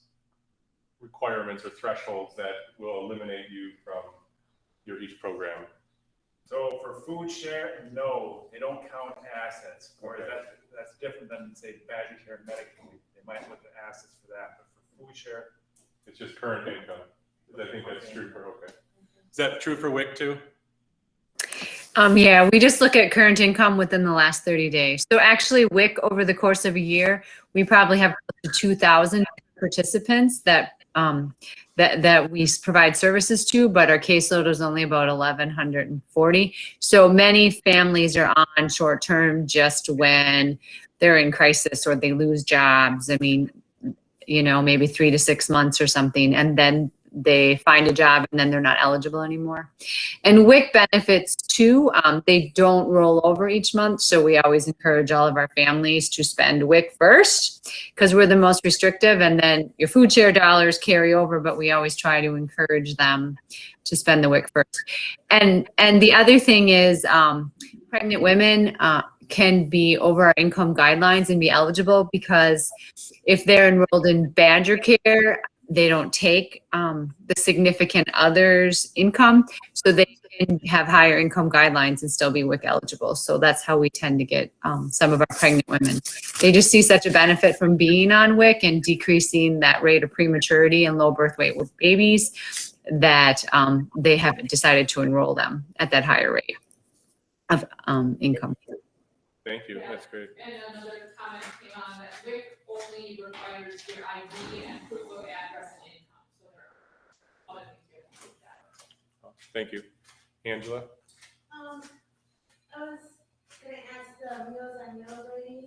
requirements or thresholds that will eliminate you from each program? So for food share, no, they don't count assets. Whereas Okay. that's different than say Badger Care and Medicaid. They might look at assets for that, but for food share, It's just current income. I think that's true for, okay. Is that true for WIC too? Yeah, we just look at current income within the last 30 days. So actually WIC over the course of a year, we probably have close to 2,000 participants that we provide services to, but our caseload is only about 1,140. So many families are on short term just when they're in crisis or they lose jobs. I mean, maybe 3 to 6 months or something, and then they find a job and then they're not eligible anymore. And WIC benefits too, they don't roll over each month. So we always encourage all of our families to spend WIC first because we're the most restrictive, and then your food share dollars carry over, but we always try to encourage them to spend the WIC first. And the other thing is pregnant women can be over our income guidelines and be eligible because if they're enrolled in Badger Care, they don't take the significant other's income, so they can have higher income guidelines and still be WIC eligible. So that's how we tend to get some of our pregnant women. They just see such a benefit from being on WIC and decreasing that rate of prematurity and low birth weight with babies that they have decided to enroll them at that higher rate of income. Thank you, that's great. And another comment came on that WIC only requires your ID and proof of address and income, so there are other things you have to do that. Thank you. Angela? I was gonna ask the Meals on Wheels lady,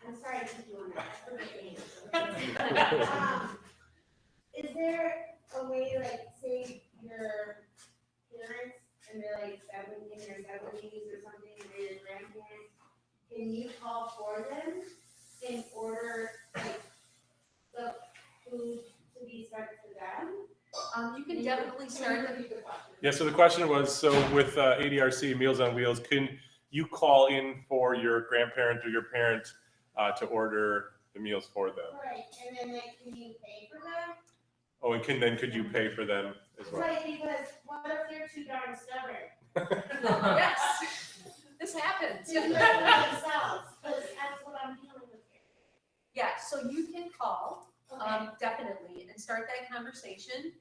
I'm sorry to keep you on that. Is there a way, like, say your parents and they're like 70 in their 70s or something, and they're your grandparents, can you call for them in order, like, the food to be served to them? You can definitely start. Yeah, so the question was, so with ADRC Meals on Wheels, can you call in for your grandparent or your parent to order the meals for them? Right, and then like, can you pay for them? Oh, and could you pay for them as well? Right, because what if they're too darn stubborn? Yes, this happens. To do it for themselves, because that's what I'm dealing with here. Yeah, so you can call, Okay. definitely, and start that conversation.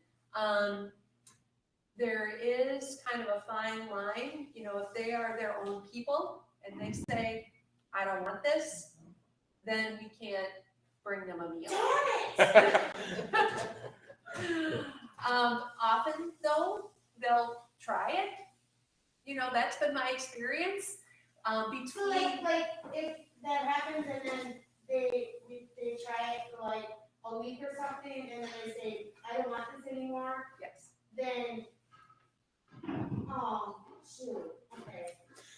There is kind of a fine line, you know, if they are their own people and they say, I don't want this, then we can't bring them a meal. Often though, they'll try it. You know, that's been my experience. So Between, like if that happens and then they try it for like a week or something and then they say, I don't want this anymore, yes. then, shoot, okay.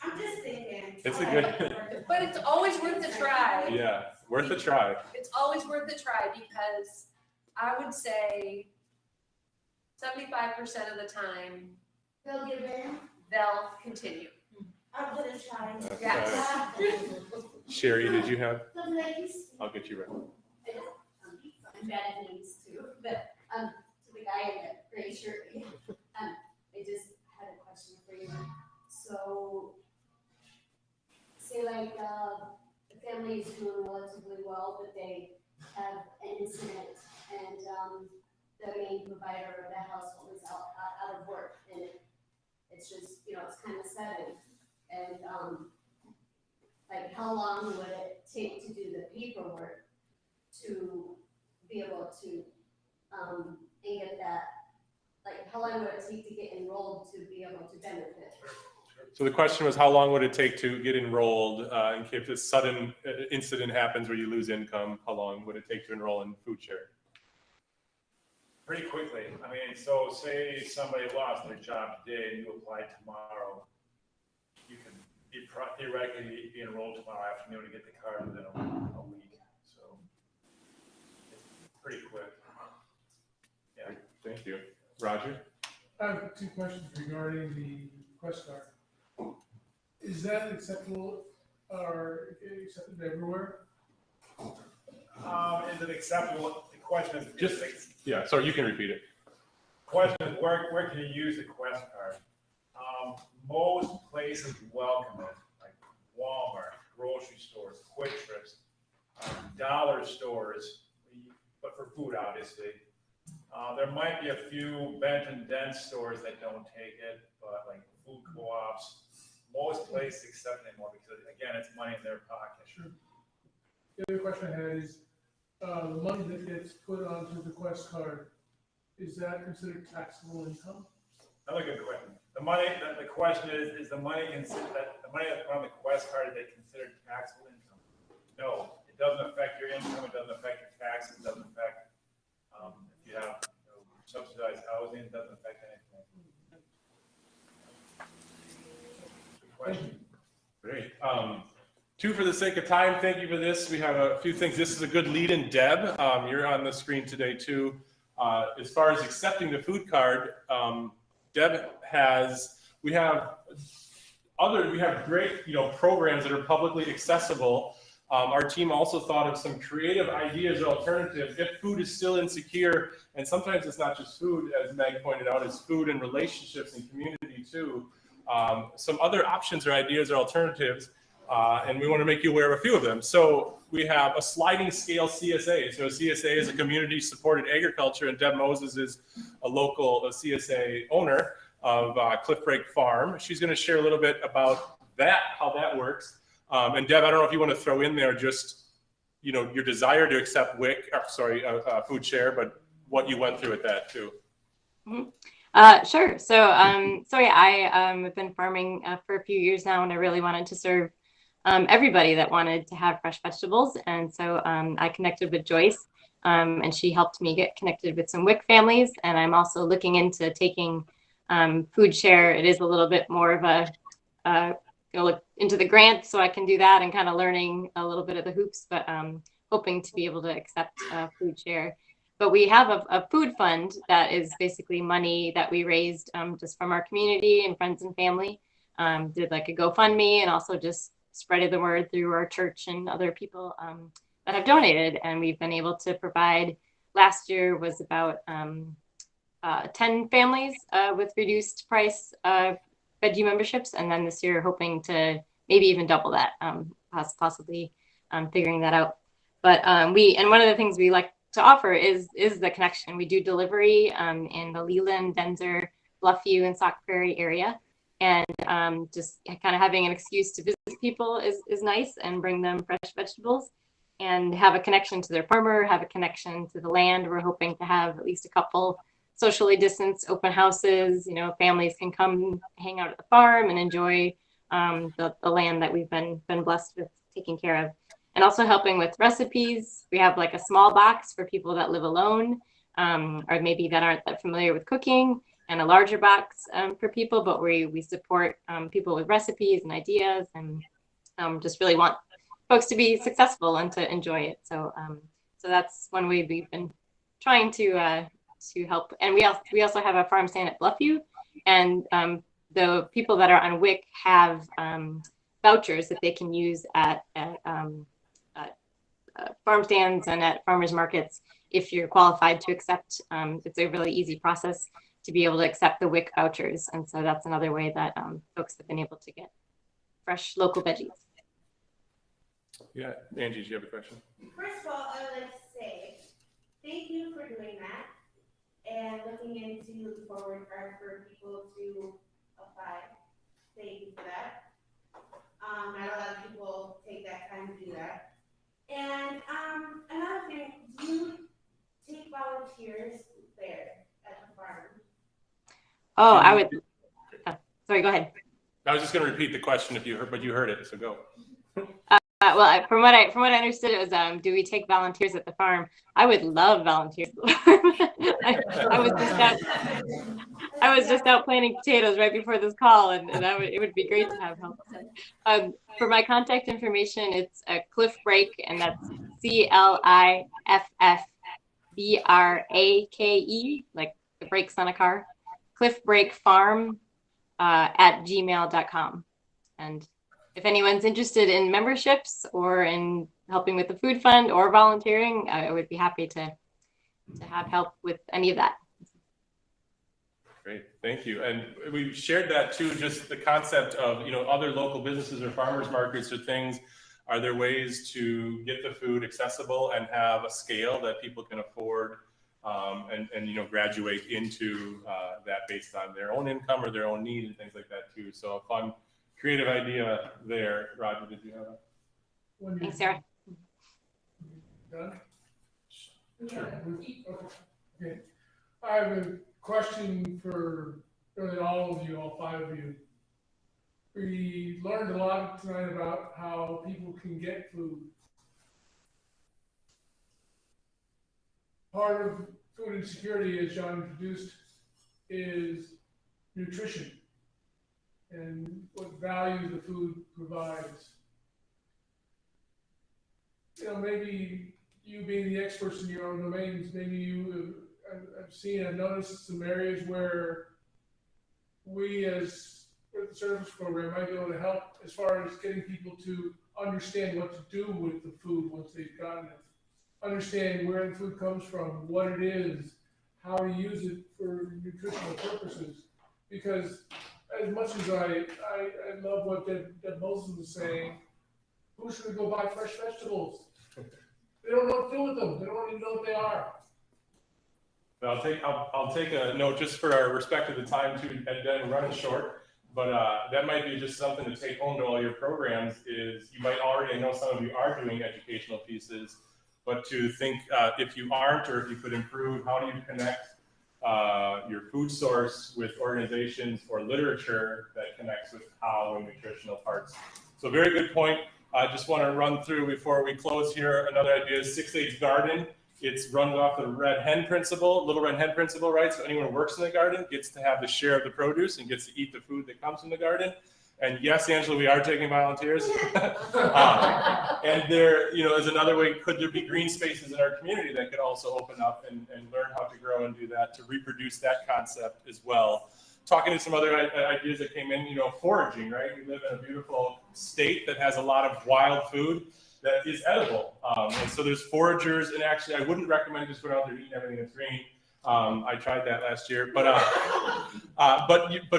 I'm just thinking. It's a good, But it's always worth a try. yeah, worth a try. It's always worth a try because I would say 75% of the time, They'll give in. they'll continue. I'm gonna try. Yes. Sherry, did you have? The ladies. I'll get you ready. I'm bad at names too, but, to the guy in the gray shirt, I just had a question for you. So, say like, the family is doing relatively well, but they have an incident and, the main provider of the household is out of work and it's just, you know, it's kind of sudden. And, like, how long would it take to do the paperwork to be able to, and get that, like, how long would it take to get enrolled to be able to benefit? So the question was, how long would it take to get enrolled in case this sudden incident happens where you lose income? How long would it take to enroll in food share? Pretty quickly. I mean, so say somebody lost their job today and you apply tomorrow, you can theoretically be enrolled tomorrow afternoon to get the card within a week. So it's pretty quick. Yeah. Thank you. Roger? I have two questions regarding the Quest card. Is that acceptable or accepted everywhere? Is it acceptable? The question is Just- Yeah, sorry, you can repeat it. question is where can you use the Quest card? Most places welcome it, like Walmart, grocery stores, Quick Trips, dollar stores, but for food, obviously. There might be a few Benton Dent stores that don't take it, but like food co-ops, most places accept it anymore because, again, it's money in their pocket. Sure. The other question I had is, the money that gets put onto the Quest card, is that considered taxable income? Another good question. The money, the question is the money considered, the money that's put on the Quest card, is they considered taxable income? No, it doesn't affect your income, it doesn't affect your taxes, it doesn't affect, if you have, you know, subsidized housing, it doesn't affect anything. Good question. Great. Two, for the sake of time, thank you for this. We have a few things. This is a good lead in. Deb, you're on the screen today too. As far as accepting the food card, Deb we have great, programs that are publicly accessible. Our team also thought of some creative ideas or alternatives if food is still insecure, and sometimes it's not just food, as Meg pointed out, it's food and relationships and community too. Some other options or ideas or alternatives, and we want to make you aware of a few of them. So we have a sliding scale CSA. So a CSA is a community supported agriculture, and Deb Moses is a local CSA owner of Cliff Break Farm. She's going to share a little bit about that, how that works. And Deb, I don't know if you want to throw in there just, your desire to accept food share, but what you went through with that too. Sure. So, I have been farming for a few years now, and I really wanted to serve everybody that wanted to have fresh vegetables. And so I connected with Joyce, and she helped me get connected with some WIC families. And I'm also looking into taking food share. It is a little bit more of a look into the grant, so I can do that and kind of learning a little bit of the hoops, but hoping to be able to accept food share. But we have a food fund that is basically money that we raised just from our community and friends and family. Did like a GoFundMe and also just spreaded the word through our church and other people that have donated. And we've been able to provide, last year was about 10 families with reduced price veggie memberships. And then this year hoping to maybe even double that, possibly figuring that out. But and one of the things we like to offer is the connection. We do delivery in the Leland, Denzer, Bluffview, and Sauk Prairie area. And just kind of having an excuse to visit people is nice and bring them fresh vegetables and have a connection to their farmer, have a connection to the land. We're hoping to have at least a couple socially distanced open houses. You know, families can come hang out at the farm and enjoy the land that we've been blessed with taking care of. And also helping with recipes. We have like a small box for people that live alone or maybe that aren't that familiar with cooking, and a larger box for people, but we support people with recipes and ideas, and just really want folks to be successful and to enjoy it. So so that's one way we've been trying to help. And we also have a farm stand at Bluffview, and the people that are on WIC have vouchers that they can use at farm stands and at farmers markets if you're qualified to accept. It's a really easy process to be able to accept the WIC vouchers. And so that's another way that folks have been able to get fresh local veggies. Yeah, Angie, do you have a question? First of all, I would like to say thank you for doing that and looking into the forward card for people to apply. Thank you for that. Not a lot of people take that time to do that. And another thing, do you take volunteers there at the farm? Oh, I would. Sorry, go ahead. I was just going to repeat the question if you heard, but you heard it, so go. Well, from what I understood, it was, do we take volunteers at the farm? I would love volunteers. I was just out planting potatoes right before this call, and it would be great to have help. So, for my contact information, it's Cliff Brake, and that's CLIFFBRAKE, like the brakes on a car. Cliff Brake Farm at gmail.com. And if anyone's interested in memberships or in helping with the food fund or volunteering, I would be happy to have help with any of that. Great, thank you. And we shared that too, just the concept of, you know, other local businesses or farmers markets or things. Are there ways to get the food accessible and have a scale that people can afford and you know, graduate into that based on their own income or their own need and things like that too. So a fun, creative idea there. Roger, did you have a? Thanks, Sarah. Done? Sure. Okay. I have a question for really all of you, all five of you. We learned a lot tonight about how people can get food. Part of food insecurity, as John introduced, is nutrition and what value the food provides. You know, maybe you being the experts in your own domains, maybe you have noticed some areas where we as with the service program might be able to help as far as getting people to understand what to do with the food once they've gotten it. Understand where the food comes from, what it is, how to use it for nutritional purposes. Because as much as I love what Deb Moses was saying, who should we go buy fresh vegetables? They don't know what to do with them. They don't even know what they are. I'll take a note just for our respect of the time too, and then running short. But that might be just something to take home to all your programs. Is you might already, I know some of you are doing educational pieces, but to think if you aren't, or if you could improve, how do you connect your food source with organizations or literature that connects with how and nutritional parts So very good point. I just want to run through before we close here. Another idea is 6-8's garden. It's run off the red hen principle, little red hen principle, right? So anyone who works in the garden gets to have the share of the produce and gets to eat the food that comes from the garden. And yes, Angela, we are taking volunteers. And there, is another way, could there be green spaces in our community that could also open up and learn how to grow and do that, to reproduce that concept as well. Talking to some other ideas that came in, foraging, right? We live in a beautiful state that has a lot of wild food that is edible. And so there's foragers, and actually I wouldn't recommend just going out there eating everything that's green. I tried that last year, but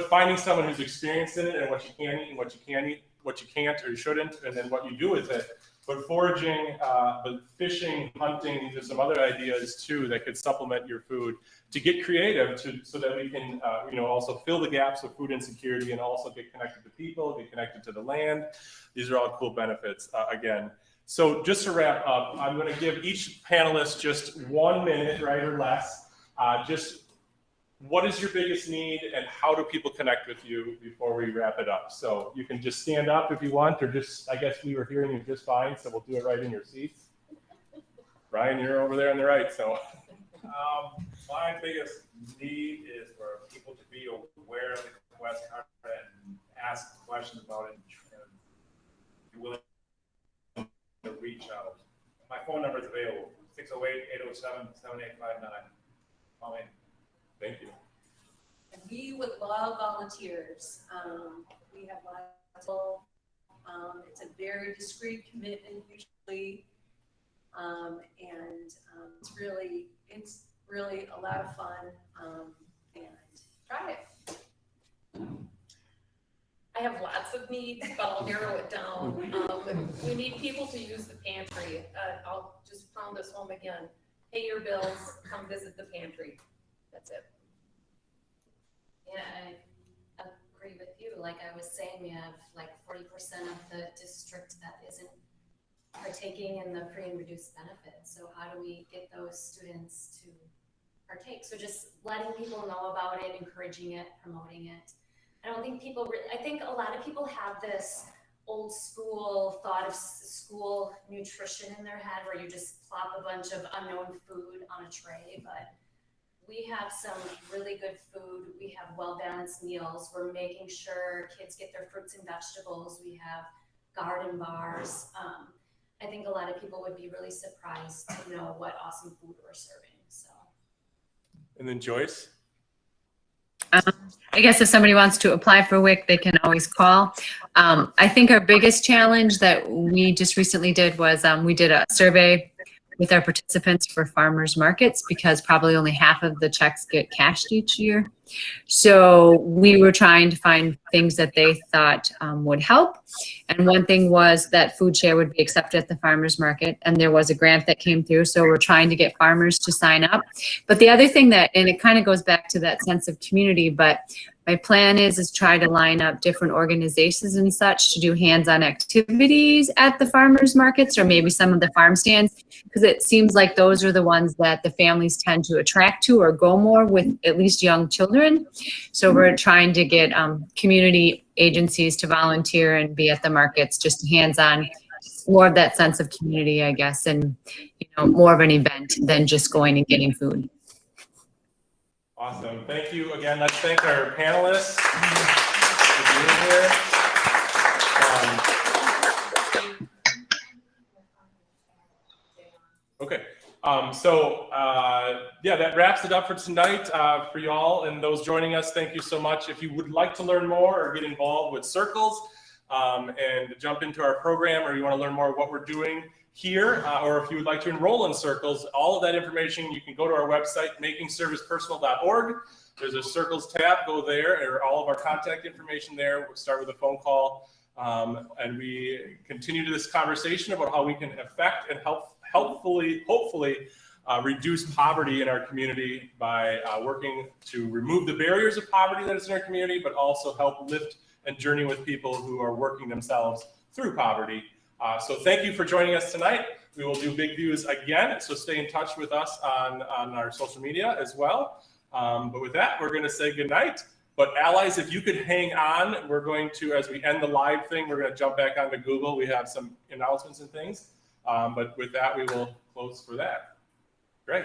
finding someone who's experienced in it and what you can eat and what you can't eat, what you can't or you shouldn't, and then what you do with it. But foraging, but fishing, hunting, these are some other ideas too that could supplement your food, to get creative so that we can, also fill the gaps of food insecurity and also get connected to people, get connected to the land. These are all cool benefits, again. So just to wrap up, I'm going to give each panelist just 1 minute, right, or less. Just what is your biggest need and how do people connect with you before we wrap it up? So you can just stand up if you want, or just, I guess we were hearing you just fine, so we'll do it right in your seats. Ryan, you're over there on the right, so. My biggest need is for people to be aware of the Quest card and ask questions about it and be willing to reach out. My phone number is available, 608-807-7859. Call me. Thank you. And we would love volunteers. We have lots of people. It's a very discreet commitment usually. It's really a lot of fun. And try it. I have lots of needs, but I'll narrow it down. We need people to use the pantry. I'll just pound this home again. Pay your bills, come visit the pantry. That's it. Yeah, I agree with you. Like I was saying, we have like 40% of the district that isn't partaking in the free and reduced benefits. So how do we get those students to partake? So just letting people know about it, encouraging it, promoting it. I don't think people I think a lot of people have this old school thought of school nutrition in their head where you just plop a bunch of unknown food on a tray, but we have some really good food. We have well-balanced meals. We're making sure kids get their fruits and vegetables. We have garden bars. I think a lot of people would be really surprised to know what awesome food we're serving. So. And then Joyce? I guess if somebody wants to apply for WIC, they can always call. I think our biggest challenge that we just recently did was we did a survey with our participants for farmers markets, because probably only half of the checks get cashed each year. So we were trying to find things that they thought would help. And one thing was that food share would be accepted at the farmers market, and there was a grant that came through. So we're trying to get farmers to sign up. But the other thing that, and it kind of goes back to that sense of community, but my plan is try to line up different organizations and such to do hands-on activities at the farmers markets, or maybe some of the farm stands, because it seems like those are the ones that the families tend to attract to or go more with, at least young children. So we're trying to get community agencies to volunteer and be at the markets, just hands-on, more of that sense of community, I guess, and more of an event than just going and getting food. Awesome. Thank you again. Let's thank our panelists for being here. Okay. Yeah, that wraps it up for tonight for y'all and those joining us. Thank you so much. If you would like to learn more or get involved with Circles and jump into our program, or you want to learn more of what we're doing here, or if you would like to enroll in Circles, all of that information, you can go to our website, makingservicepersonal.org. There's a Circles tab, go there, or all of our contact information there. We'll start with a phone call, and we continue this conversation about how we can affect and hopefully reduce poverty in our community by working to remove the barriers of poverty that is in our community, but also help lift and journey with people who are working themselves through poverty. So thank you for joining us tonight. We will do Big Views again, so stay in touch with us on our social media as well. But with that, we're going to say good night. But allies, if you could hang on, we're going to, as we end the live thing, we're going to jump back onto Google. We have some announcements and things. But with that, we will close for that. Great.